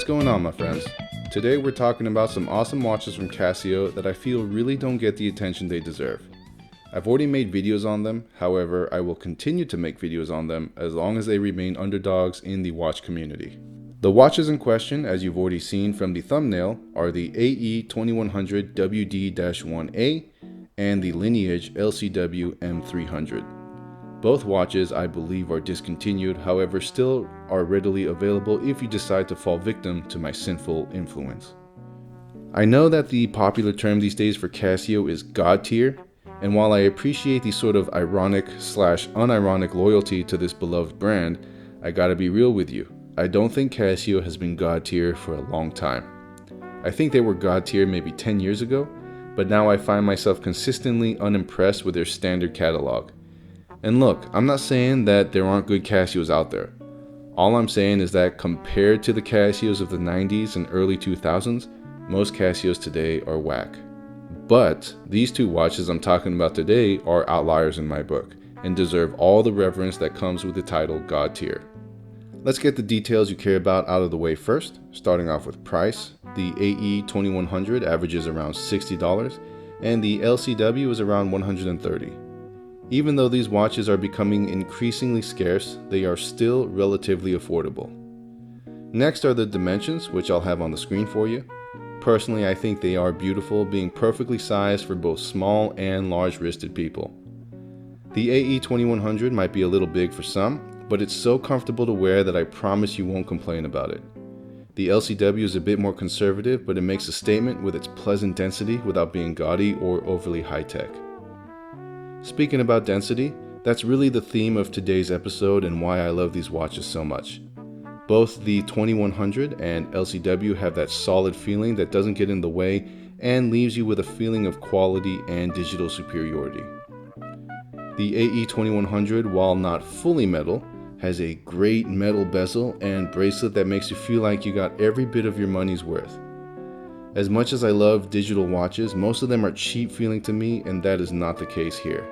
What's going on, my friends? Today we're talking about some awesome watches from Casio that I feel really don't get the attention they deserve. I've already made videos on them, however I will continue to make videos on them as long as they remain underdogs in the watch community. The watches in question, as you've already seen from the thumbnail, are the AE2100 WD-1A and the Lineage LCWM300. Both watches I believe are discontinued, however still are readily available if you decide to fall victim to my sinful influence. I know that the popular term these days for Casio is God tier, and while I appreciate the sort of ironic/unironic loyalty to this beloved brand, I gotta be real with you. I don't think Casio has been God tier for a long time. I think they were God tier maybe 10 years ago, but now I find myself consistently unimpressed with their standard catalog. And look, I'm not saying that there aren't good Casios out there. All I'm saying is that compared to the Casios of the 90s and early 2000s, most Casios today are whack. But these two watches I'm talking about today are outliers in my book and deserve all the reverence that comes with the title God tier. Let's get the details you care about out of the way first, starting off with price. The AE2100 averages around $60 and the LCW is around $130. Even though these watches are becoming increasingly scarce, they are still relatively affordable. Next are the dimensions, which I'll have on the screen for you. Personally, I think they are beautiful, being perfectly sized for both small and large-wristed people. The AE2100 might be a little big for some, but it's so comfortable to wear that I promise you won't complain about it. The LCW is a bit more conservative, but it makes a statement with its pleasant density without being gaudy or overly high-tech. Speaking about density, that's really the theme of today's episode and why I love these watches so much. Both the 2100 and LCW have that solid feeling that doesn't get in the way and leaves you with a feeling of quality and digital superiority. The AE2100, while not fully metal, has a great metal bezel and bracelet that makes you feel like you got every bit of your money's worth. As much as I love digital watches, most of them are cheap feeling to me, and that is not the case here.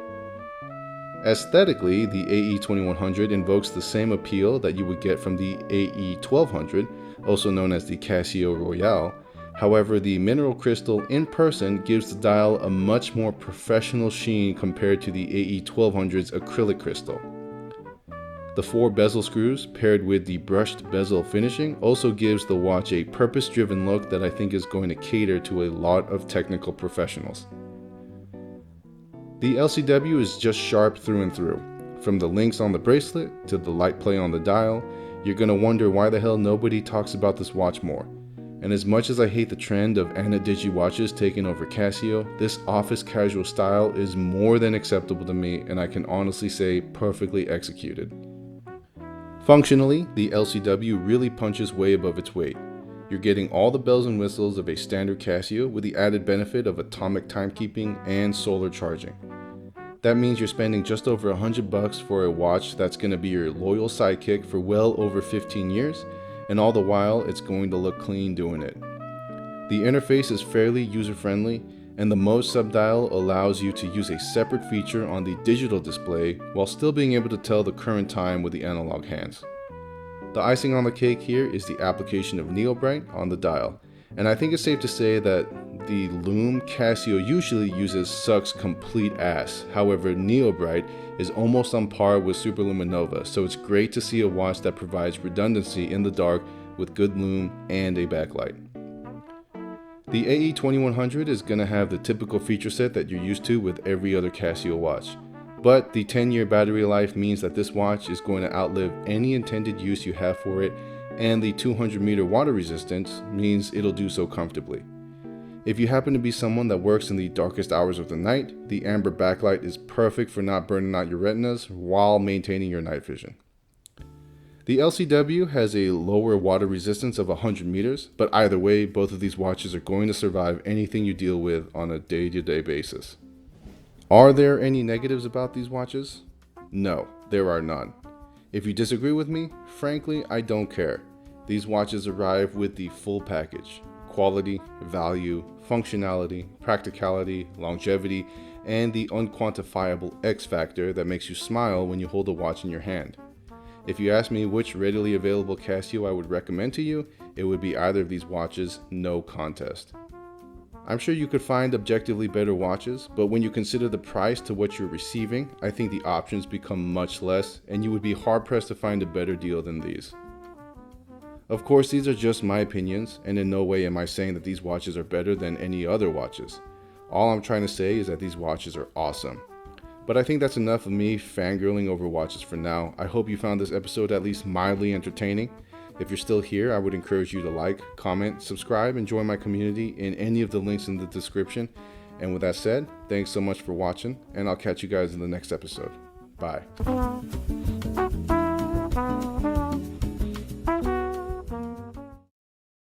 Aesthetically, the AE2100 invokes the same appeal that you would get from the AE1200, also known as the Casio Royale. However, the mineral crystal in person gives the dial a much more professional sheen compared to the AE1200's acrylic crystal. The 4 bezel screws paired with the brushed bezel finishing also gives the watch a purpose-driven look that I think is going to cater to a lot of technical professionals. The LCW is just sharp through and through. From the links on the bracelet to the light play on the dial, you're going to wonder why the hell nobody talks about this watch more. And as much as I hate the trend of Ana-Digi watches taking over Casio, this office casual style is more than acceptable to me, and I can honestly say perfectly executed. Functionally, the LCW really punches way above its weight. You're getting all the bells and whistles of a standard Casio with the added benefit of atomic timekeeping and solar charging. That means you're spending just over $100 for a watch that's going to be your loyal sidekick for well over 15 years, and all the while it's going to look clean doing it. The interface is fairly user-friendly, and the mode subdial allows you to use a separate feature on the digital display while still being able to tell the current time with the analog hands. The icing on the cake here is the application of Neo Bright on the dial, and I think it's safe to say that the Lume Casio usually uses sucks complete ass. However, Neo Bright is almost on par with Superluminova, so it's great to see a watch that provides redundancy in the dark with good lume and a backlight. The AE2100 is going to have the typical feature set that you're used to with every other Casio watch. But the 10-year battery life means that this watch is going to outlive any intended use you have for it, and the 200-meter water resistance means it'll do so comfortably. If you happen to be someone that works in the darkest hours of the night, the amber backlight is perfect for not burning out your retinas while maintaining your night vision. The LCW has a lower water resistance of 100 meters, but either way, both of these watches are going to survive anything you deal with on a day-to-day basis. Are there any negatives about these watches? No, there are none. If you disagree with me, frankly, I don't care. These watches arrive with the full package: quality, value, functionality, practicality, longevity, and the unquantifiable X factor that makes you smile when you hold a watch in your hand. If you ask me which readily available Casio I would recommend to you, it would be either of these watches, no contest. I'm sure you could find objectively better watches, but when you consider the price to what you're receiving, I think the options become much less, and you would be hard pressed to find a better deal than these. Of course, these are just my opinions, and in no way am I saying that these watches are better than any other watches. All I'm trying to say is that these watches are awesome. But I think that's enough of me fangirling over watches for now. I hope you found this episode at least mildly entertaining. If you're still here, I would encourage you to like, comment, subscribe, and join my community in any of the links in the description. And with that said, thanks so much for watching, and I'll catch you guys in the next episode. Bye.